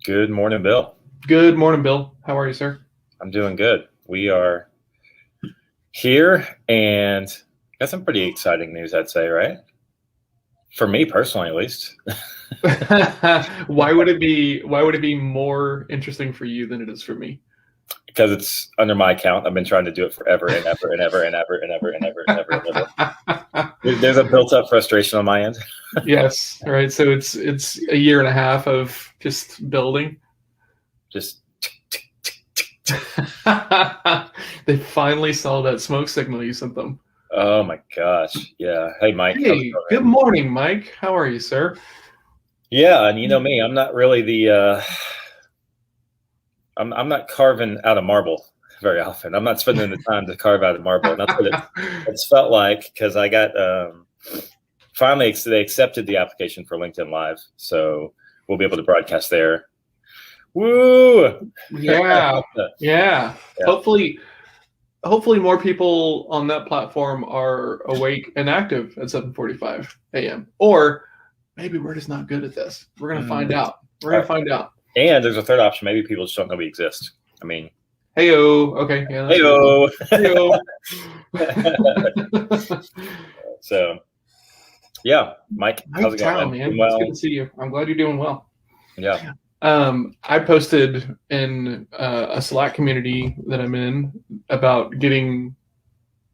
Good morning, Bill. Good morning, Bill. How are you, sir? I'm doing good. We are here and got some pretty exciting news, I'd say, right? For me personally, at least. Why would it be more interesting for you than it is for me? Because it's under my account. I've been trying to do it forever and ever and ever and ever and ever and ever and ever and ever. There's a built-up frustration on my end. Yes, right. So it's a year and a half of just building. Just They finally saw that smoke signal you sent them. oh my gosh. Yeah. Hey, Mike. Hey, good morning, Mike. How are you, sir? Yeah, and you know me, I'm not really the I'm not carving out of marble very often. I'm not spending the time to carve out of marble. And that's what it's felt like, because I got finally they accepted the application for LinkedIn Live, so we'll be able to broadcast there. Woo! Yeah. Hopefully more people on that platform are awake and active at 7:45 a.m. Or maybe we're just not good at this. We're gonna find out. And there's a third option. Maybe people just don't know we exist. I mean, hey-o. Okay. Yeah, hey-o. So, yeah, Mike, how's it going, man? Well, it's good to see you. I'm glad you're doing well. Yeah. I posted in a Slack community that I'm in about getting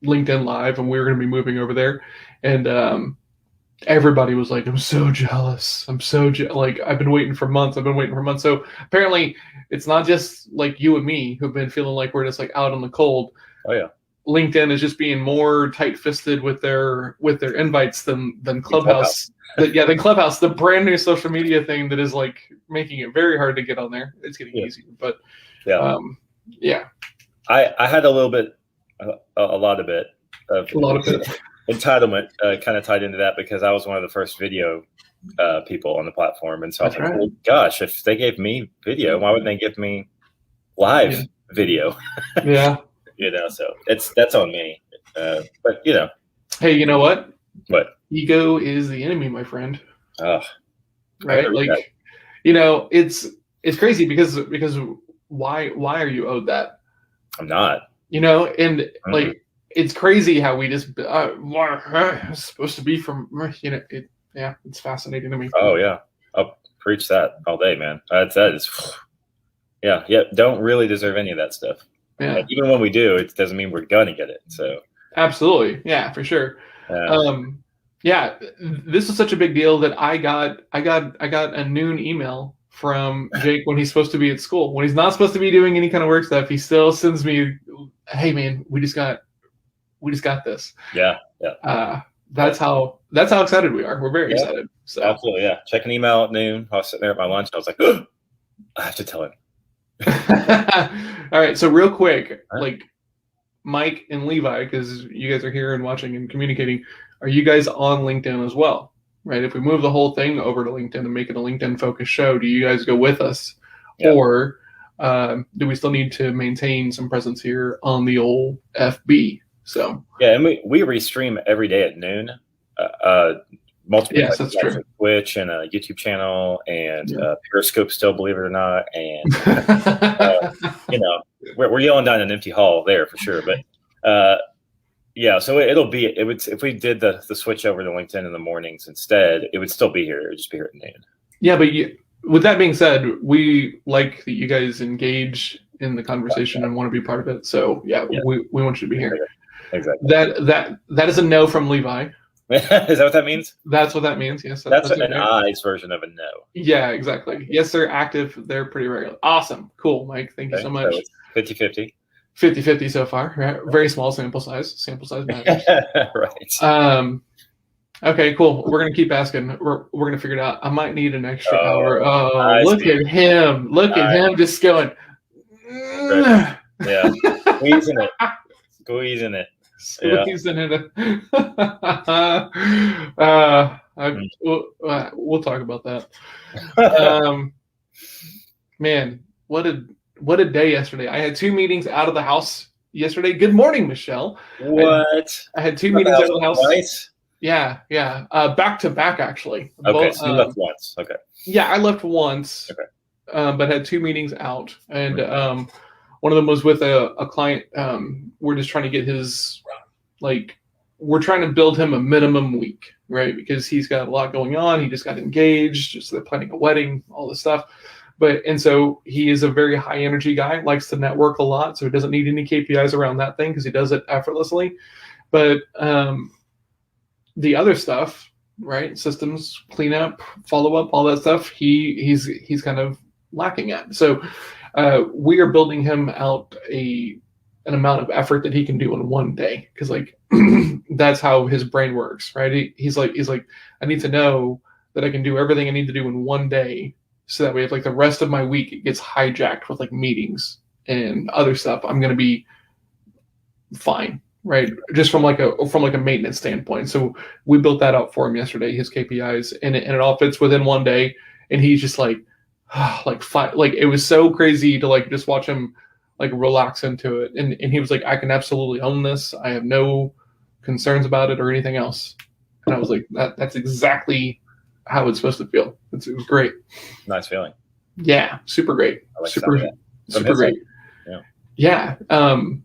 LinkedIn Live, and we were going to be moving over there. And everybody was like, I'm so jealous. Like, I've been waiting for months. So apparently it's not just like you and me who've been feeling like we're just like out in the cold. Oh, yeah. LinkedIn is just being more tight-fisted with their invites than Clubhouse. Than Clubhouse, the brand new social media thing that is like making it very hard to get on there. It's getting easier, but yeah. I had a lot of entitlement kind of tied into that, because I was one of the first video people on the platform, and so I was like, oh, gosh, if they gave me video, why wouldn't they give me live video? Yeah. So that's on me. But hey, you know what? What? Ego is the enemy, my friend. Oh, right. Like, it's crazy because why are you owed that? I'm not. And like, it's crazy how we just it's supposed to be from it's fascinating to me. Oh yeah, I'll preach that all day, man. That is don't really deserve any of that stuff. Yeah. Like, even when we do, it doesn't mean we're gonna get it. So absolutely, yeah, for sure. This is such a big deal that I got a noon email from Jake when he's supposed to be at school. When he's not supposed to be doing any kind of work stuff, he still sends me, "Hey man, we just got this." Yeah. That's how excited we are. We're very excited. So absolutely, yeah. Checking email at noon. I was sitting there at my lunch. I was like, oh, I have to tell him. All right, so real quick, like Mike and Levi, because you guys are here and watching and communicating, are you guys on LinkedIn as well? Right? If we move the whole thing over to LinkedIn and make it a LinkedIn focused show, do you guys go with us? Yeah. Or do we still need to maintain some presence here on the old FB? So yeah, and we restream every day at noon. Multiple that's true. Twitch and a YouTube channel and Periscope still, believe it or not, and we're yelling down an empty hall there for sure. But so it would, if we did the switch over to LinkedIn in the mornings instead, it would still be here. It would just be here at noon. Yeah, but with that being said, we like that you guys engage in the conversation and want to be part of it. So we want you to be here. Exactly. That is a no from Levi. Is that what that means? That's what that means. Yes. That's an I's version of a no. Yeah, exactly. Yes, they're active. They're pretty regular. Awesome. Cool, Mike. Thank you so much. So 50-50. 50-50 so far. Right? Very small sample size. Sample size matters. Right. Okay, cool. We're gonna keep asking. We're gonna figure it out. I might need an extra hour. Oh, look at him. Look at him just going. Yeah. Squeezing it. We'll talk about that. Man, what a day yesterday. I had 2 meetings out of the house yesterday. Good morning, Michelle. What? I had 2 meetings out of the house. Twice? Yeah. Back to back, actually. Okay, so you left once. Okay. Yeah, I left once. Okay. but had 2 meetings out, and one of them was with a client. We're just trying to get his, like, we're trying to build him a minimum week, right? Because he's got a lot going on. He just got engaged, just they're planning a wedding, all this stuff. And so he is a very high energy guy, likes to network a lot, so he doesn't need any KPIs around that thing because he does it effortlessly. But the other stuff, right? Systems, cleanup, follow up, all that stuff, he's kind of lacking at. So we are building him out an amount of effort that he can do in one day, because like that's how his brain works, right? He's like, I need to know that I can do everything I need to do in one day, so that way if like the rest of my week it gets hijacked with like meetings and other stuff, I'm gonna be fine, right? Just from like a maintenance standpoint. So we built that out for him yesterday, his KPIs, and it all fits within one day. And he's just like, like it was so crazy to like just watch him like relax into it. And he was like, I can absolutely own this. I have no concerns about it or anything else. And I was like, that's exactly how it's supposed to feel. It was great. Nice feeling. Yeah, super great. I like super great. Yeah. And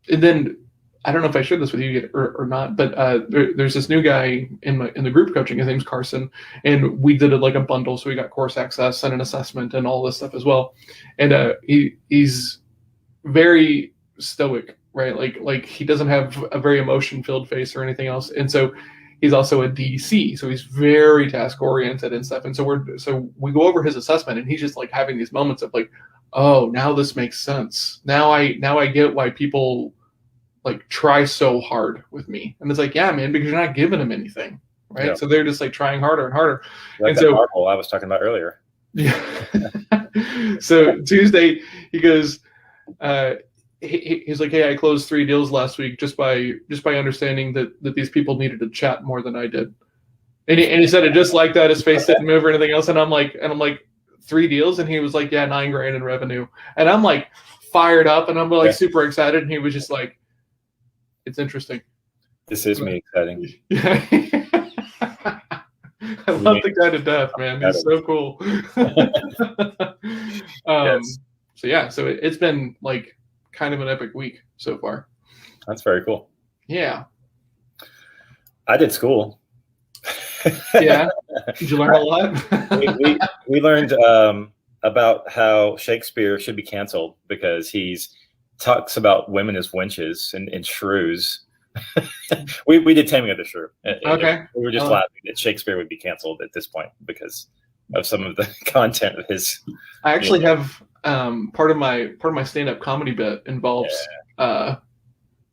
then I don't know if I shared this with you yet or not, but there's this new guy in the group coaching. His name's Carson, and we did it like a bundle. So we got course access and an assessment and all this stuff as well. And he's very stoic, right? Like he doesn't have a very emotion-filled face or anything else. And so he's also a DC, so he's very task-oriented and stuff. And so we go over his assessment, and he's just like having these moments of like, oh, now this makes sense. Now I get why people like try so hard with me. And it's like, yeah, man, because you're not giving them anything, right? Yeah. So they're just like trying harder and harder. Like and that so marble I was talking about earlier. Yeah. So Tuesday he goes, he's like, hey, I closed 3 deals last week just by understanding that these people needed to chat more than I did. And he said it just like that. His face didn't move or anything else. And I'm like 3 deals, and he was like, yeah, $9,000 in revenue. And I'm like fired up, and I'm like super excited. And he was just like, it's interesting. This is me exciting. Yeah. I love the guy to death, man. He's so cool. Yes. So yeah, so it's been like kind of an epic week so far. That's very cool. Yeah. I did school. Yeah. Did you learn a lot? we learned about how Shakespeare should be canceled because he's talks about women as wenches and shrews. we did Taming of the Shrew. Okay. We were just laughing that Shakespeare would be canceled at this point because of some of the content of his. I actually have part of my stand-up comedy bit involves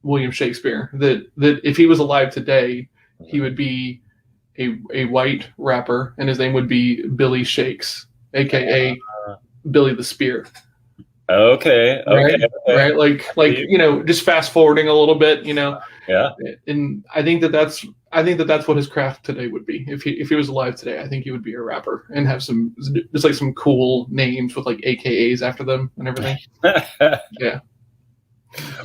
William Shakespeare. That if he was alive today, he would be a white rapper, and his name would be Billy Shakes, aka Billy the Spear. Okay. Right. Like just fast forwarding a little bit, Yeah. And I think that's what his craft today would be. If he was alive today, I think he would be a rapper and have some cool names with like AKAs after them and everything. Yeah.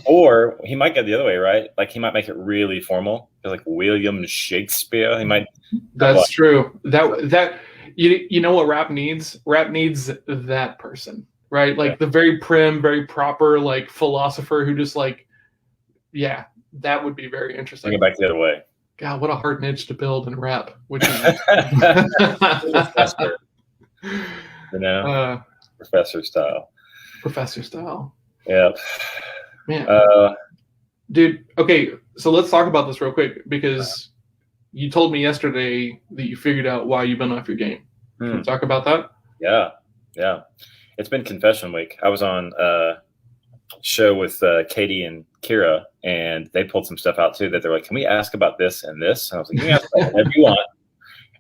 Or he might get the other way, right? Like he might make it really formal, like William Shakespeare. He might. That's true. That you know what rap needs? Rap needs that person. Right, like the very prim, very proper, like philosopher who just like, that would be very interesting. Bring it back the other way. God, what a hard niche to build in rap, which is professor, professor style. Professor style. Yeah, man, dude. Okay, so let's talk about this real quick because you told me yesterday that you figured out why you've been off your game. Can we talk about that? Yeah. It's been confession week. I was on a show with Katie and Kira, and they pulled some stuff out too that they're like, can we ask about this and this? And I was like, you can ask about whatever you want.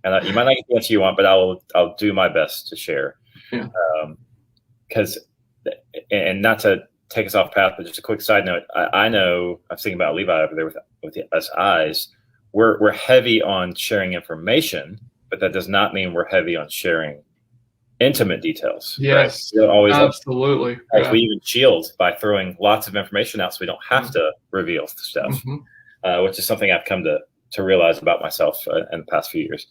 And you might not get the answer you want, but I'll do my best to share. Yeah. Because, and not to take us off path, but just a quick side note, I know, I was thinking about Levi over there with us eyes. We're heavy on sharing information, but that does not mean we're heavy on sharing intimate details. Yes, right? Always absolutely. We even shield by throwing lots of information out so we don't have to reveal stuff, which is something I've come to realize about myself in the past few years.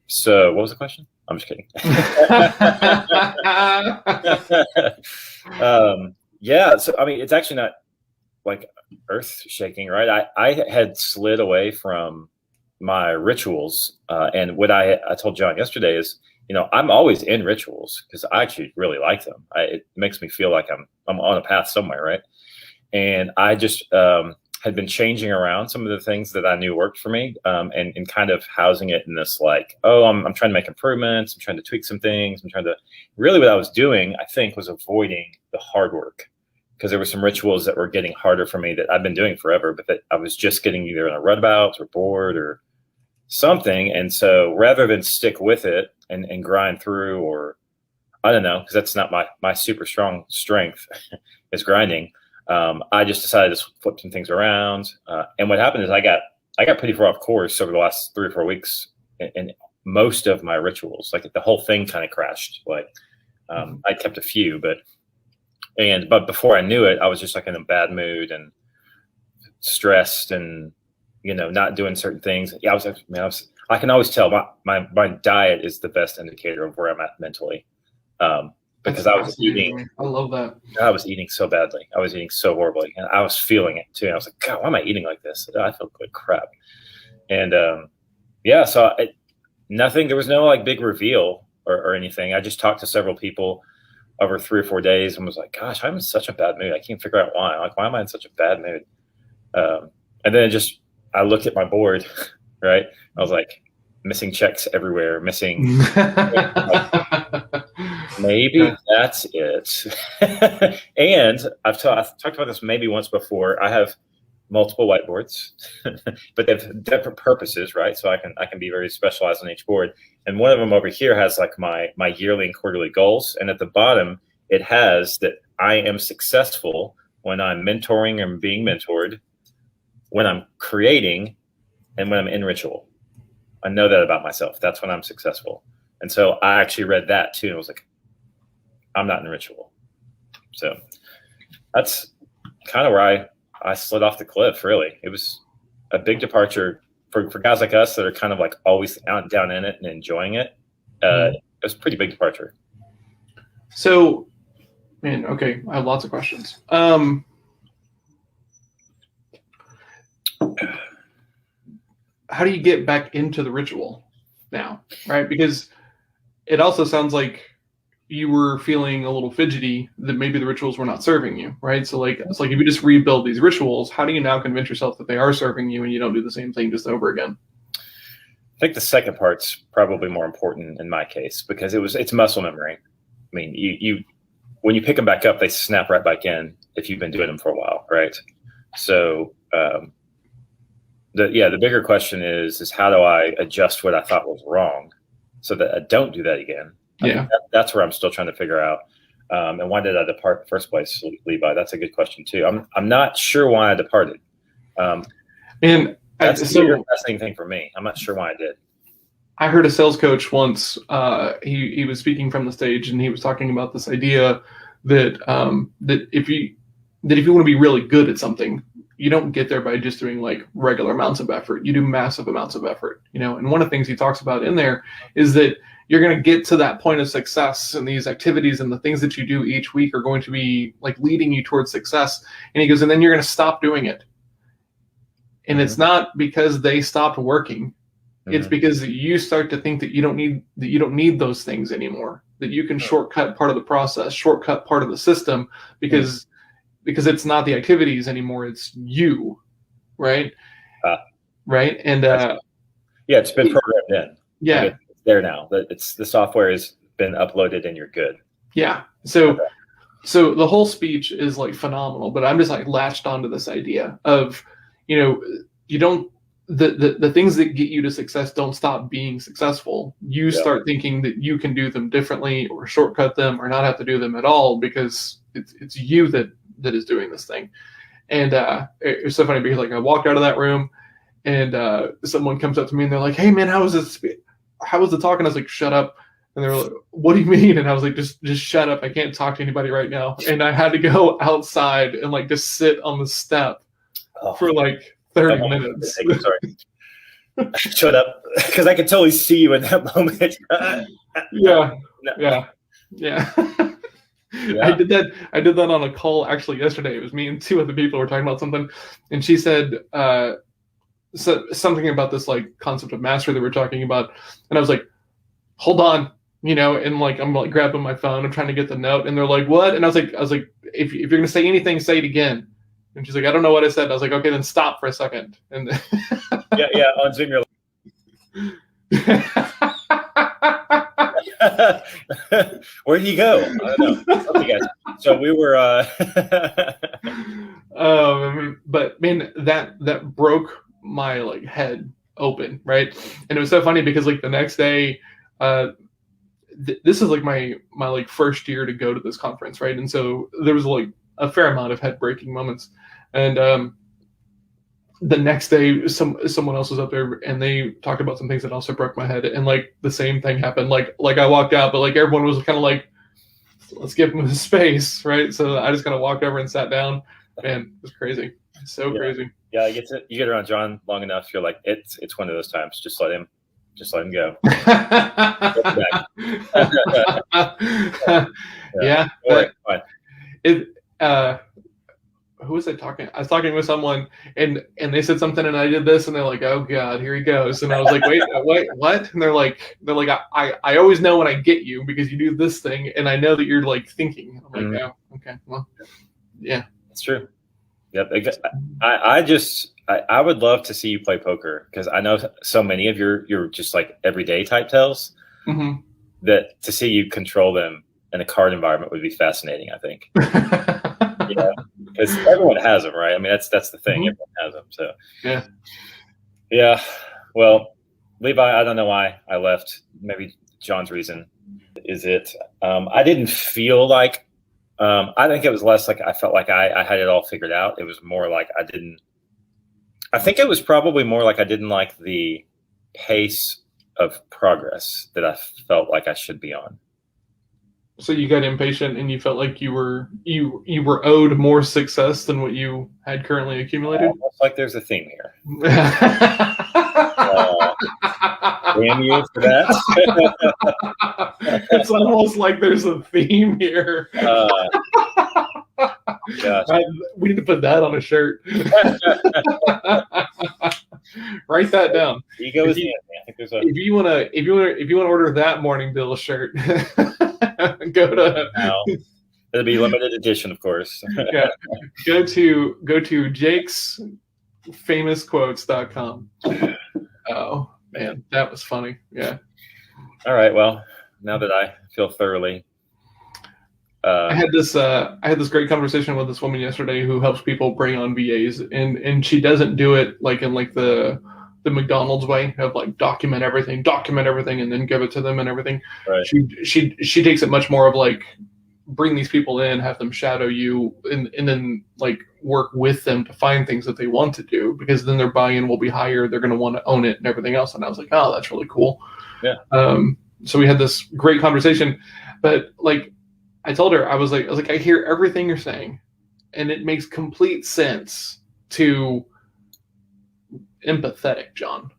So what was the question? I'm just kidding. Yeah. So, I mean, it's actually not like earth shaking, right? I had slid away from my rituals. And what I told John yesterday is, I'm always in rituals because I actually really like them. It makes me feel like I'm on a path somewhere, right? And I just had been changing around some of the things that I knew worked for me, and kind of housing it in this like, oh, I'm trying to make improvements. I'm trying to tweak some things. I'm trying to really what I was doing, I think, was avoiding the hard work because there were some rituals that were getting harder for me that I've been doing forever, but that I was just getting either in a rut about or bored or something. And so rather than stick with it and grind through, or I don't know, because that's not my super strong strength is grinding. I just decided to flip some things around. And what happened is I got pretty far off course over the last 3 or 4 weeks in most of my rituals. Like the whole thing kind of crashed. Like I kept a few, but before I knew it, I was just like in a bad mood and stressed and, not doing certain things. Yeah, I can always tell my diet is the best indicator of where I'm at mentally. Because I was eating. I love that. I was eating so badly. I was eating so horribly, and I was feeling it too. And I was like, God, why am I eating like this? I feel like crap. And so nothing. There was no like big reveal or anything. I just talked to several people over 3 or 4 days and was like, gosh, I'm in such a bad mood. I can't figure out why. Like, why am I in such a bad mood? And then I looked at my board, right? I was like, missing checks everywhere, missing. Maybe that's it. And I've talked about this maybe once before. I have multiple whiteboards, but they have different purposes, right? So I can be very specialized on each board. And one of them over here has like my yearly and quarterly goals. And at the bottom, it has that I am successful when I'm mentoring and being mentored, when I'm creating, and when I'm in ritual. I know that about myself. That's when I'm successful. And so I actually read that too. And I was like, I'm not in ritual. So that's kind of where I slid off the cliff, really. It was a big departure for guys like us that are kind of like always down in it and enjoying it. It was a pretty big departure. So, man, okay, I have lots of questions. How do you get back into the ritual now, right? Because it also sounds like you were feeling a little fidgety that maybe the rituals were not serving you, right? So like, it's like if you just rebuild these rituals, how do you now convince yourself that they are serving you and you don't do the same thing just over again? I think the second part's probably more important in my case because it's muscle memory. I mean, you when you pick them back up, they snap right back in if you've been doing them for a while, right? So the bigger question is how do I adjust what I thought was wrong so that I don't do that again? Yeah, that's where I'm still trying to figure out. And why did I depart in the first place, Levi? That's a good question too. I'm not sure why I departed. And that's a fascinating thing for me. I'm not sure why I did. I heard a sales coach once. He was speaking from the stage, and he was talking about this idea that that if you want to be really good at something, you don't get there by just doing like regular amounts of effort. You do massive amounts of effort, And one of the things he talks about in there is that you're going to get to that point of success, and these activities and the things that you do each week are going to be like leading you towards success. And he goes, and then you're going to stop doing it. And it's not because they stopped working. It's because you start to think that you don't need those things anymore, that you can shortcut part of the process, shortcut part of the system because it's not the activities anymore. It's you. Right. Right. And, it's been programmed in. Yeah. Like it's there now. The software has been uploaded and you're good. Yeah. So the whole speech is like phenomenal, but I'm just like latched onto this idea of, you don't, the things that get you to success don't stop being successful. You start thinking that you can do them differently or shortcut them or not have to do them at all because it's you that is doing this thing. And it was so funny because like I walked out of that room and someone comes up to me and they're like, "Hey man, how was the talk?" And I was like, "Shut up." And they were like, "What do you mean?" And I was like, just shut up. I can't talk to anybody right now. And I had to go outside and like just sit on the step for like 30 minutes. Sorry. I showed up because I could totally see you in that moment. Yeah. No. Yeah. I did that on a call actually yesterday. It was me and two other people were talking about something, and she said something about this like concept of mastery that we're talking about, and I was like, hold on, and like I'm like grabbing my phone, I'm trying to get the note, and they're like, what? And I was like, if you're gonna say anything, say it again. And she's like, I don't know what I said. I was like, okay, then stop for a second. And yeah, on Zoom you're like, where'd he go? I don't know. Okay, guys. So we were but man, that broke my like head open, right? And it was so funny because like the next day, this is like my like first year to go to this conference, right? And so there was like a fair amount of head breaking moments, and the next day someone else was up there and they talked about some things that also broke my head, and like the same thing happened. Like I walked out, but like everyone was kind of like, let's give him his space, right? So I just kind of walked over and sat down. Man, it was crazy. So crazy. Yeah, you get around John long enough, you're like, it's one of those times. Just let him go. Yeah. Fine. Who was I talking? I was talking with someone, and they said something, and I did this, and they're like, "Oh God, here he goes." And I was like, "Wait, what?" And they're like, I always know when I get you because you do this thing, and I know that you're like thinking. I'm like, oh, okay, well, yeah, that's true. Yep. I would love to see you play poker because I know so many of your just like everyday type tells that to see you control them in a card environment would be fascinating, I think. Because everyone has them, right? I mean, that's the thing. Everyone has them. So yeah. Well, Levi, I don't know why I left. Maybe John's reason is it. I didn't feel like. I think it was less like I felt like I had it all figured out. It was more like I didn't. I think it was probably more like I didn't like the pace of progress that I felt like I should be on. So you got impatient and you felt like you were owed more success than what you had currently accumulated? Almost like there's a theme here. Damn you for that. It's almost like there's a theme here. We need to put that on a shirt. Write that down. Ego is if you want to order that morning BIL shirt, it'll be limited edition, of course. Yeah, go to jakesfamousquotes.com. Oh man, that was funny. Yeah. All right. Well, now that I feel thoroughly. I had this great conversation with this woman yesterday who helps people bring on VAs, and she doesn't do it like in like the McDonald's way of like document everything and then give it to them and everything. Right. She takes it much more of like bring these people in, have them shadow you, and then like work with them to find things that they want to do, because then their buy-in will be higher. They're going to want to own it and everything else. And I was like, oh, that's really cool. Yeah. So we had this great conversation, but like I told her, I was like, I hear everything you're saying, and it makes complete sense to empathetic John,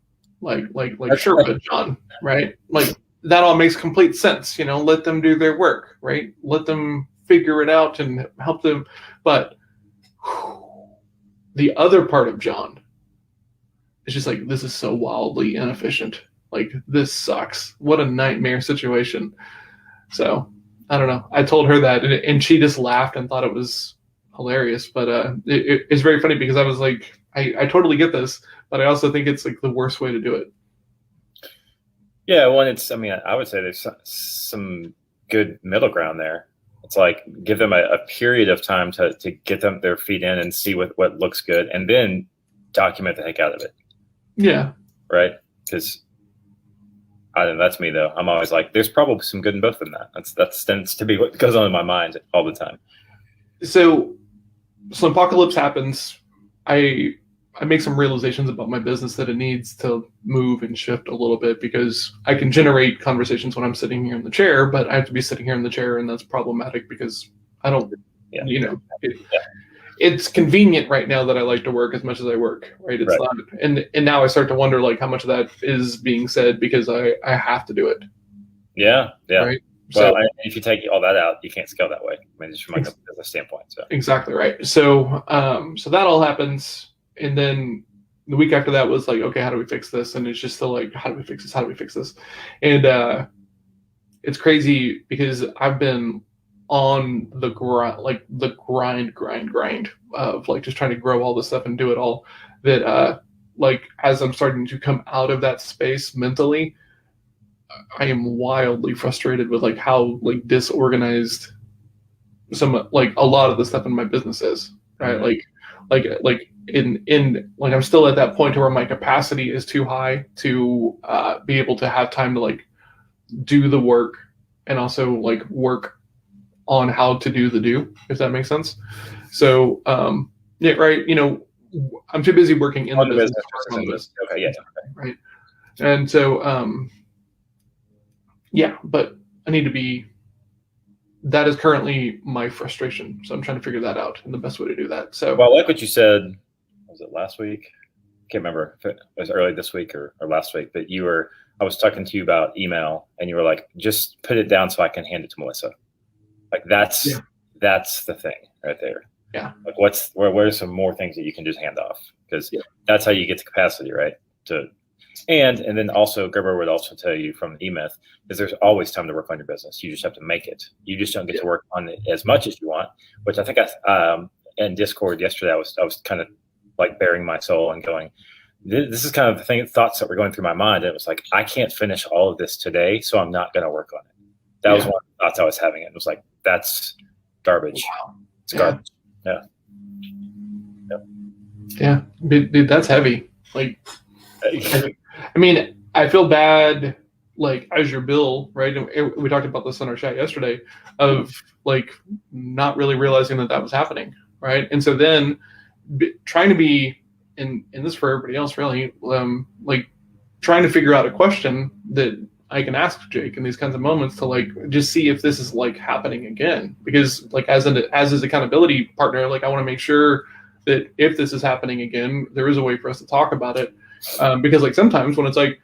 like Sherpa John, right? Like that all makes complete sense. Let them do their work, right? Let them figure it out and help them. But the other part of John is just like, this is so wildly inefficient. Like, this sucks. What a nightmare situation. So I don't know. I told her that, and she just laughed and thought it was hilarious. But it's very funny because I was like, I totally get this, but I also think it's like the worst way to do it. Yeah, well, I would say there's some good middle ground there. It's like give them a period of time to get them their feet in and see what looks good, and then document the heck out of it. Yeah. Right? Because I don't know, that's me though. I'm always like, there's probably some good in both of them. That tends to be what goes on in my mind all the time. So apocalypse happens. I make some realizations about my business that it needs to move and shift a little bit, because I can generate conversations when I'm sitting here in the chair, but I have to be sitting here in the chair, and that's problematic because I don't, it's convenient right now that I like to work as much as I work, right? It's not, and now I start to wonder like how much of that is being said because I have to do it. Yeah. Right. Well, so, if you take all that out, you can't scale that way. I mean, just from like a business standpoint. So exactly right. So so that all happens, and then the week after that was like, okay, how do we fix this? And it's just still like, how do we fix this? How do we fix this? And it's crazy because I've been on the grind, like the grind of like just trying to grow all this stuff and do it all. That like as I'm starting to come out of that space mentally, I am wildly frustrated with like how like disorganized some like a lot of the stuff in my business is, right? Mm-hmm. Like in like I'm still at that point where my capacity is too high to be able to have time to like do the work and also like work on how to do the do, if that makes sense. So yeah, right. You know, I'm too busy working in the business. Okay, yeah. Right. And so yeah, but I need to be, that is currently my frustration. So I'm trying to figure that out and the best way to do that. So well, I like what you said, was it last week? I can't remember if it was early this week or last week, but I was talking to you about email and you were like, just put it down so I can hand it to Melissa. Like that's the thing right there. Yeah. Like what are some more things that you can just hand off? Because that's how you get the capacity, right? And then also Gerber would also tell you from the E-Myth is there's always time to work on your business. You just have to make it. You just don't get to work on it as much as you want, which I think in Discord yesterday, I was kind of like bearing my soul and going, this is kind of the thoughts that were going through my mind. It was like, I can't finish all of this today, so I'm not going to work on it. That was one of the thoughts I was having. It was like, that's garbage. Wow. It's garbage. Yeah. Dude, that's heavy. Like, I mean, I feel bad, like, as your BIL, right? And we talked about this on our chat yesterday of, like, not really realizing that was happening, right? And so then trying to be, and this for everybody else, really, like, trying to figure out a question that I can ask Jake in these kinds of moments to, like, just see if this is, like, happening again. Because, like, as his accountability partner, like, I want to make sure that if this is happening again, there is a way for us to talk about it. Because like sometimes when it's like,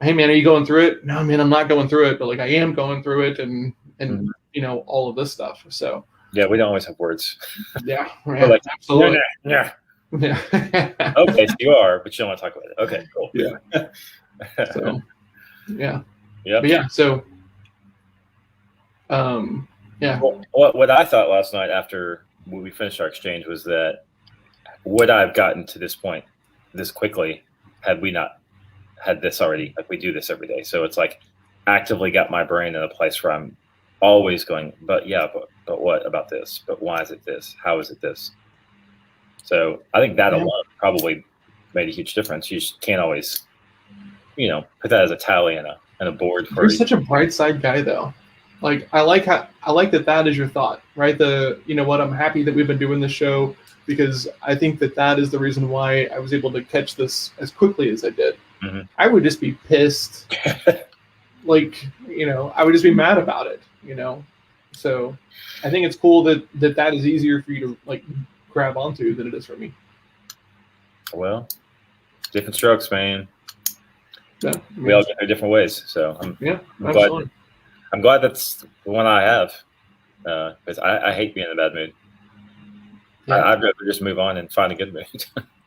hey man, are you going through it? No, man, I'm not going through it, but like I am going through it, and mm-hmm. you know, all of this stuff. So yeah, we don't always have words. Yeah, like, absolutely. Yeah. Okay, so you are, but you don't want to talk about it. Okay, cool. Yeah. So yeah. Yeah. But yeah. So yeah. Well, what I thought last night after we finished our exchange was that would I have gotten to this point this quickly had we not had this already? Like we do this every day, so it's like actively got my brain in a place where I'm always going, but what about this? But why is it this? How is it this? So I think that alone probably made a huge difference. You just can't always, put that as a tally and a board for. You're such a bright side guy, though. Like I like that is your thought, right? I'm happy that we've been doing this show. Because I think that is the reason why I was able to catch this as quickly as I did. Mm-hmm. I would just be pissed. Like, I would just be mad about it, So I think it's cool that is easier for you to like grab onto than it is for me. Well, different strokes, man. Yeah, we all get there different ways. So I'm glad that's the one I have. Because I hate being in a bad mood. Yeah. I'd rather just move on and find a good mood.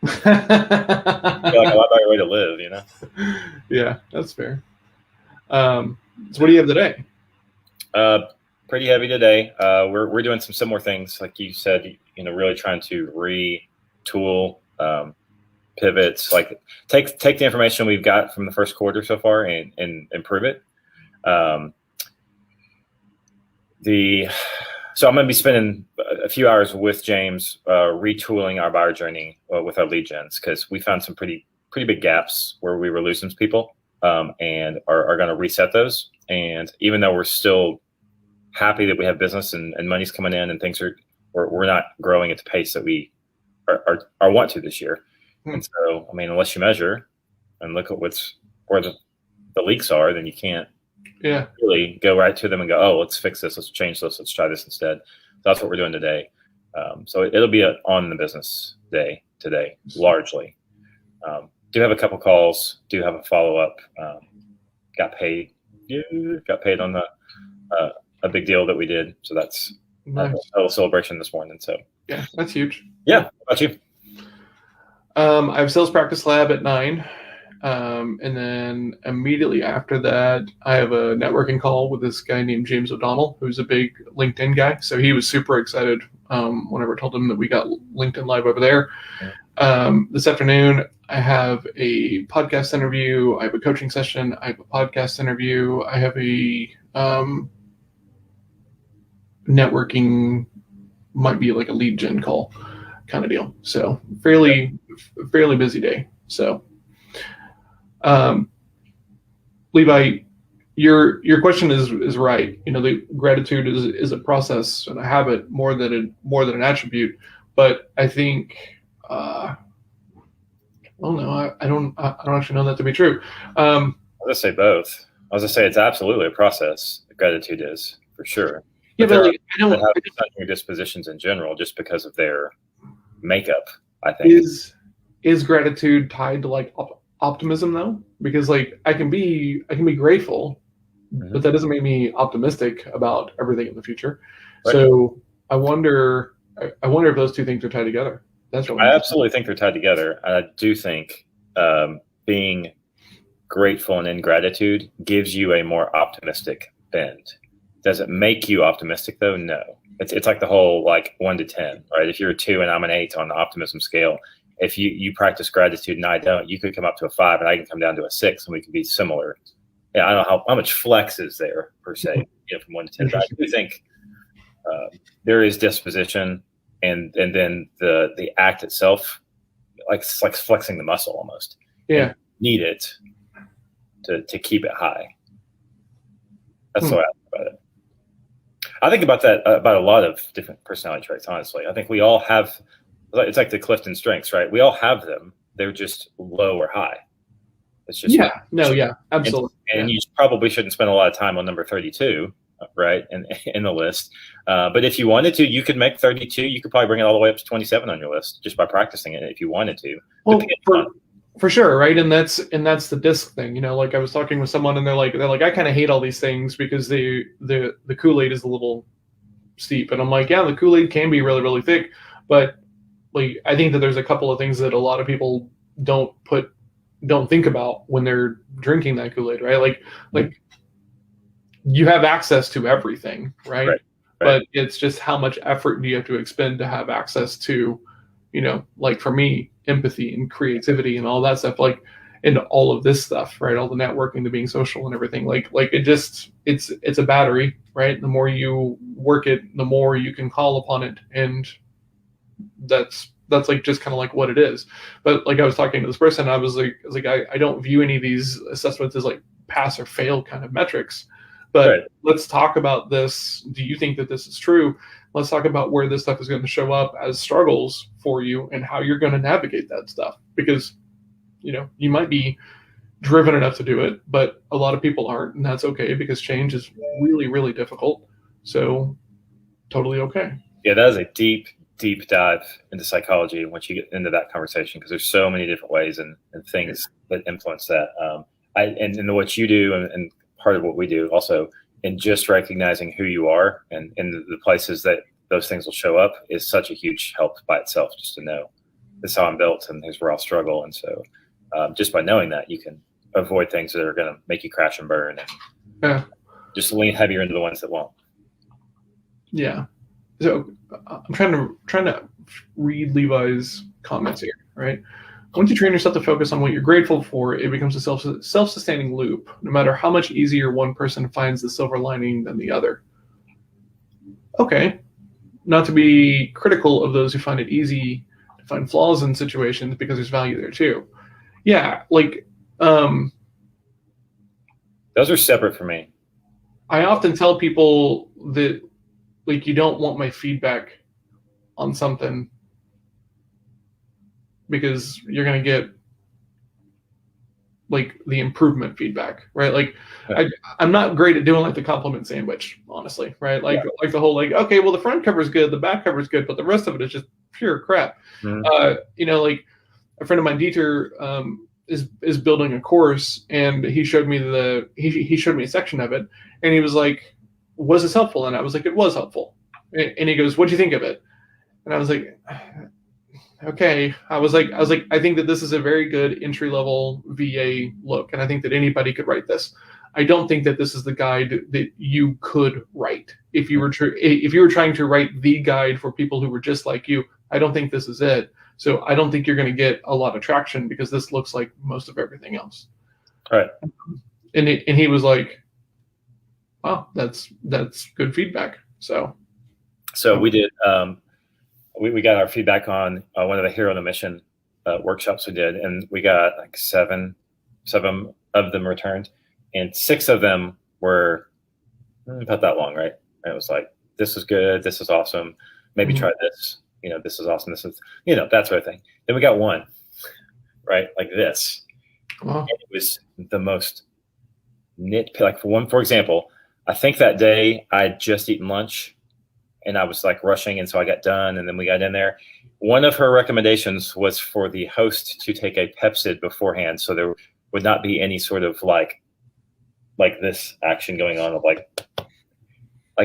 I feel like a lot better way to live, Yeah, that's fair. So what do you have today? Pretty heavy today. We're doing some similar things, like you said. Really trying to retool, pivots, like take the information we've got from the first quarter so far and improve it. So I'm going to be spending a few hours with James retooling our buyer journey with our lead gens, because we found some pretty big gaps where we were losing people, and are going to reset those. And even though we're still happy that we have business and money's coming in and things we're not growing at the pace that we are want to this year. And so, I mean, unless you measure and look at where the leaks are, then you can't really go right to them and go, oh, let's fix this, let's change this, let's try this instead. So that's what we're doing today. So it'll be on the business day today, largely. Do have a couple calls. Do have a follow up. Got paid. Yeah, got paid on a big deal that we did. So that's nice. a little celebration this morning. So yeah, that's huge. Yeah. How about you? I have sales practice lab at 9. And then immediately after that, I have a networking call with this guy named James O'Donnell, who's a big LinkedIn guy. So he was super excited whenever I told him that we got LinkedIn Live over there. This afternoon, I have a podcast interview. I have a coaching session. I have a podcast interview. I have a networking, might be like a lead gen call kind of deal. So fairly busy day. So Levi, your question is right. The gratitude is a process and a habit more than an attribute. But I think, I don't actually know that to be true. I was gonna say both. I was gonna say it's absolutely a process. Gratitude is for sure. But I don't have such dispositions in general just because of their makeup. I think is gratitude tied to like optimism though? Because like I can be grateful, but that doesn't make me optimistic about everything in the future. Right. So I wonder if those two things are tied together. That's what I absolutely think they're tied together. I do think being grateful and in gratitude gives you a more optimistic bend. Does it make you optimistic though? No. It's like the whole like 1 to 10, right? If you're a 2 and I'm an 8 on the optimism scale, if you practice gratitude and I don't, you could come up to a 5 and I can come down to a 6 and we could be similar. Yeah, I don't know how much flex is there per se, from 1 to 10. But I do think there is disposition, and then the act itself, like it's like flexing the muscle almost. Yeah, you need it to keep it high. That's the way I think about it. I think about that about a lot of different personality traits. Honestly, I think we all have. It's like the Clifton strengths, right? We all have them. They're just low or high. It's just absolutely. And you probably shouldn't spend a lot of time on number 32, right? In the list. But if you wanted to, you could make 32. You could probably bring it all the way up to 27 on your list just by practicing it if you wanted to. Well, for sure, right? And that's the disc thing. Like I was talking with someone, and they're like, I kind of hate all these things because the Kool-Aid is a little steep, and I'm like, yeah, the Kool-Aid can be really, really thick, but like I think that there's a couple of things that a lot of people don't think about when they're drinking that Kool-Aid, right? Like you have access to everything, right? But it's just how much effort do you have to expend to have access to, like for me, empathy and creativity and all that stuff, like, and all of this stuff, right? All the networking, the being social and everything, like it just, it's a battery, right? The more you work it, the more you can call upon it. And that's like just kind of like what it is. But like I was talking to this person, I was like, I don't view any of these assessments as like pass or fail kind of metrics. But let's talk about this. Do you think that this is true? Let's talk about where this stuff is going to show up as struggles for you and how you're going to navigate that stuff. Because, you might be driven enough to do it, but a lot of people aren't, and that's okay because change is really, really difficult. So totally okay. Yeah, that is a deep dive into psychology once you get into that conversation, because there's so many different ways and things that influence that. And what you do and part of what we do also, in just recognizing who you are and the places that those things will show up is such a huge help by itself, just to know this is how I'm built and here's where I'll struggle. And so just by knowing that, you can avoid things that are going to make you crash and burn, and just lean heavier into the ones that won't. Yeah. So I'm trying to read Levi's comments here, right? Once you train yourself to focus on what you're grateful for, it becomes a self-sustaining loop, no matter how much easier one person finds the silver lining than the other. Okay. Not to be critical of those who find it easy to find flaws in situations, because there's value there too. Yeah, like those are separate for me. I often tell people that, like, you don't want my feedback on something because you're going to get like the improvement feedback, right? Like I'm not great at doing like the compliment sandwich, honestly, right? Like the whole like, okay, well the front cover is good, the back cover is good, but the rest of it is just pure crap. You know, like a friend of mine, Dieter, is building a course, and he showed me he showed me a section of it, and he was like, "Was this helpful?" And I was like, "It was helpful." And he goes, "What'd you think of it?" And I was like, okay. I was like, I think that this is a very good entry level VA look, and I think that anybody could write this. I don't think that this is the guide that you could write if you were trying to write the guide for people who were just like you. I don't think this is it. So I don't think you're going to get a lot of traction because this looks like most of everything else. All right. And he was like, "Wow, that's good feedback." So we did. We got our feedback on one of the Hero on a Mission workshops we did, and we got like seven of them returned, and 6 of them were about that long, right? And it was like, this is good, this is awesome, maybe try this, you know, this is awesome, this is, you know, that sort of thing. Then we got one, right, like this. Wow. And it was the most nitpick. Like for example, I think that day I had just eaten lunch, and I was like rushing, and so I got done, and then we got in there. One of her recommendations was for the host to take a Pepsid beforehand, so there would not be any sort of like this action going on of like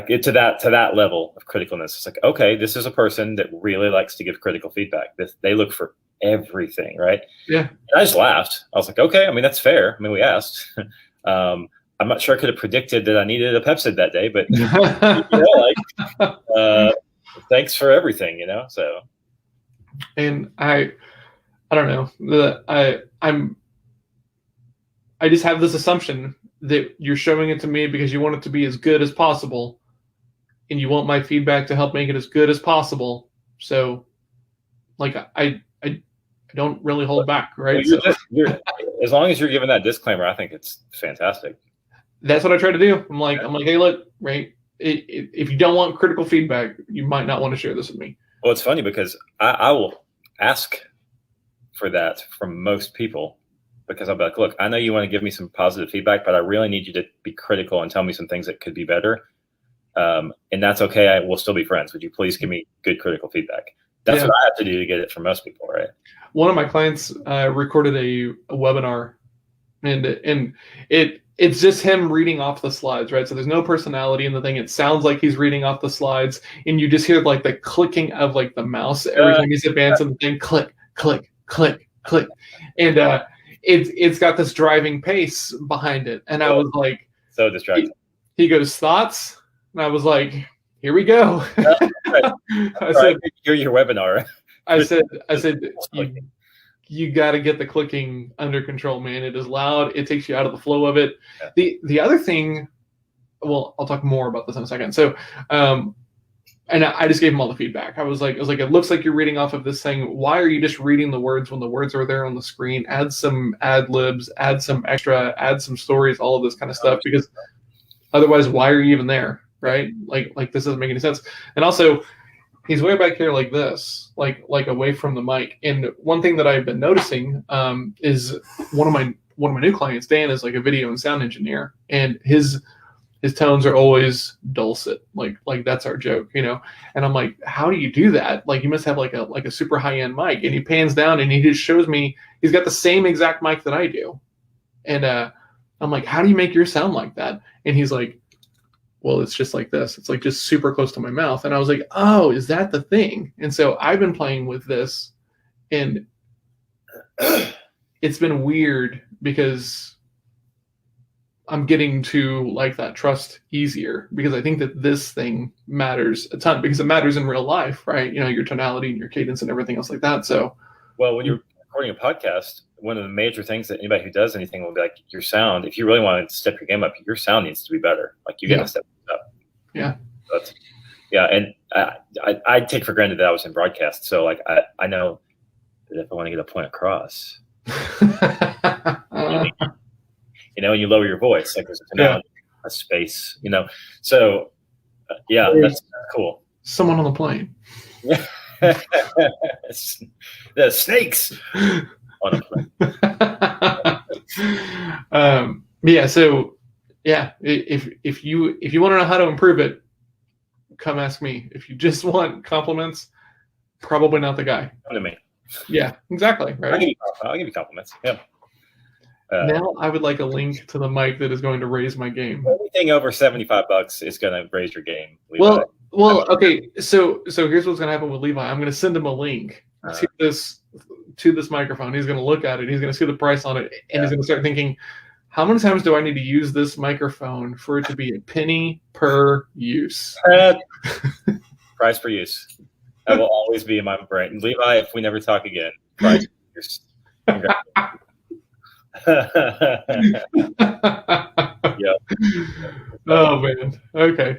it to that level of criticalness. It's like, okay, this is a person that really likes to give critical feedback. They look for everything, right? Yeah. And I just laughed. I was like, okay, I mean, that's fair. I mean, we asked. I'm not sure I could have predicted that I needed a Pepsid that day, but you know, thanks for everything, you know. So, and I don't know. I just have this assumption that you're showing it to me because you want it to be as good as possible, and you want my feedback to help make it as good as possible. So, like, I don't really hold back, right? Well, as long as you're giving that disclaimer, I think it's fantastic. That's what I try to do. I'm like, hey, look, right? If you don't want critical feedback, you might not want to share this with me. Well, it's funny because I will ask for that from most people, because I'll be like, look, I know you want to give me some positive feedback, but I really need you to be critical and tell me some things that could be better. And that's okay. I will still be friends. Would you please give me good critical feedback? That's what I have to do to get it from most people, right? One of my clients recorded a webinar, and it's just him reading off the slides, right? So there's no personality in the thing. It sounds like he's reading off the slides, and you just hear like the clicking of like the mouse every time he's advancing the thing. Click, click, click, click, and it's got this driving pace behind it. And I was like, so distracting. He goes, thoughts, and I was like, here we go. I said, hear your webinar. I said, you got to get the clicking under control, man. It is loud. It takes you out of the flow of it. Yeah. The other thing, well, I'll talk more about this in a second. So, and I just gave him all the feedback. I was like, it looks like you're reading off of this thing. Why are you just reading the words when the words are there on the screen? Add some ad libs, add some extra, add some stories, all of this kind of stuff. Because otherwise, why are you even there, right? Like this doesn't make any sense. And also, he's way back here like this, like away from the mic. And one thing that I've been noticing is one of my new clients, Dan, is like a video and sound engineer, and his tones are always dulcet, like that's our joke, you know. And I'm like, how do you do that? Like, you must have like a super high end mic. And he pans down and he just shows me he's got the same exact mic that I do. And I'm like, how do you make yours sound like that? And he's like, well, it's just like this. It's like just super close to my mouth. And I was like, oh, is that the thing? And so I've been playing with this, and it's been weird because I'm getting to like that trust easier, because I think that this thing matters a ton, because it matters in real life, right? You know, your tonality and your cadence and everything else like that. So, well, when you're recording a podcast, one of the major things that anybody who does anything will be like, your sound, if you really want to step your game up, your sound needs to be better. Like, you got to step it up. Yeah. And I take for granted that I was in broadcast. So like, I know that if I want to get a point across, you know, and you lower your voice, like there's a tonality, a space, you know? So that's cool. Someone on the plane. The snakes on a plane. Yeah. So yeah, if you want to know how to improve it, come ask me. If you just want compliments, probably not the guy. Come to me. Yeah, exactly. Right. I'll give you compliments. Yeah. Now I would like a link to the mic that is going to raise my game. Anything over $75 is going to raise your game, Levi. Well, okay. So here's what's going to happen with Levi. I'm going to send him a link to this microphone. He's going to look at it. He's going to see the price on it, and he's going to start thinking, how many times do I need to use this microphone for it to be a penny per use? Price per use. That will always be in my brain. Levi, if we never talk again, price per use. Yep. Oh man. Okay.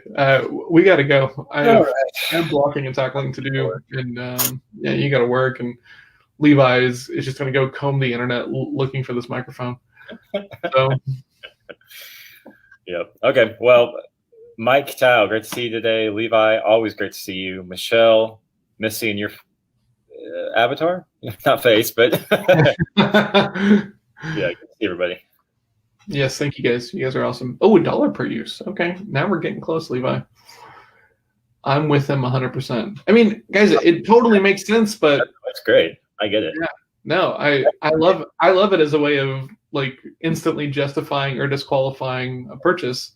We got to go. I have blocking and tackling to do, and yeah, you got to work. And Levi is just going to go comb the internet looking for this microphone. So. Yep. Okay. Well, Mike Tao, great to see you today. Levi, always great to see you. Michelle, miss seeing your avatar, not face, but yeah, good to see everybody. Yes, thank you guys. You guys are awesome. Oh, $1 per use. Okay, now we're getting close, Levi. I'm with him 100%. I mean, guys, it totally makes sense, but that's great. I get it. Yeah. No, I love it as a way of like instantly justifying or disqualifying a purchase.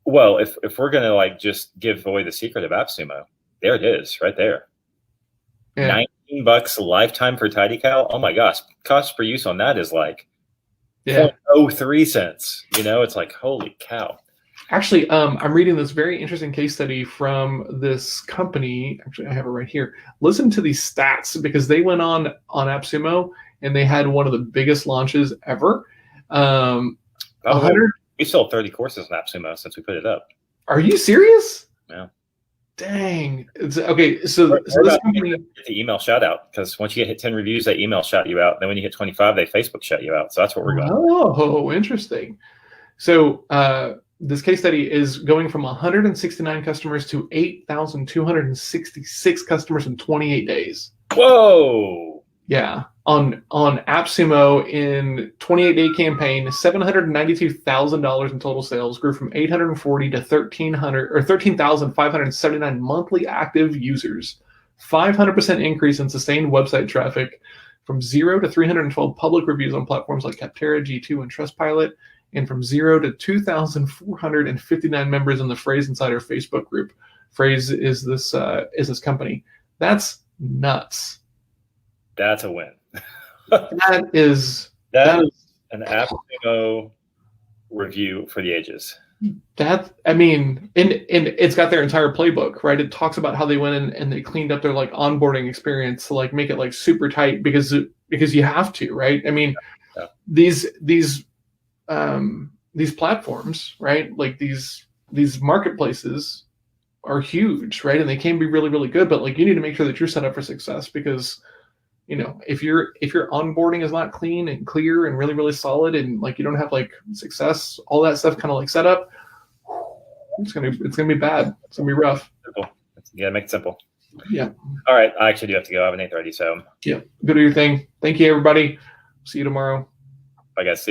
Well, if we're gonna like just give away the secret of AppSumo, there it is, right there. Yeah. $19 lifetime for TidyCal. Oh my gosh, cost per use on that is like 0.03 cents. You know, it's like holy cow. Actually, I'm reading this very interesting case study from this company. Actually, I have it right here. Listen to these stats because they went on AppSumo and they had one of the biggest launches ever. We sold 30 courses in AppSumo since we put it up. Are you serious? Yeah. Dang. Okay, so this company get the email shout out because once you hit 10 reviews, they email shout you out. Then when you hit 25, they Facebook shout you out. So that's what we're going. Oh, interesting. So this case study is going from 169 customers to 8,266 customers in 28 days. Whoa. Yeah. On AppSumo in 28-day campaign, $792,000 in total sales, grew from 840 to 13,579 monthly active users, 500% increase in sustained website traffic, from 0 to 312 public reviews on platforms like Capterra, G2, and Trustpilot, and from 0 to 2,459 members in the Phrase Insider Facebook group. Phrase is this company. That's nuts. That's a win. That is an AppSumo review for the ages. I mean, and it's got their entire playbook, right? It talks about how they went in and they cleaned up their like onboarding experience to like make it like super tight because you have to, right? I mean, these platforms, right? Like these marketplaces are huge, right? And they can be really, really good, but like you need to make sure that you're set up for success because you know, if your onboarding is not clean and clear and really, really solid and like you don't have like success, all that stuff kind of like set up, it's gonna be bad. It's gonna be rough. Simple. Yeah, make it simple. Yeah. All right. I actually do have to go. I have an 8:30, so yeah. Go do your thing. Thank you, everybody. See you tomorrow. Bye guys. See you.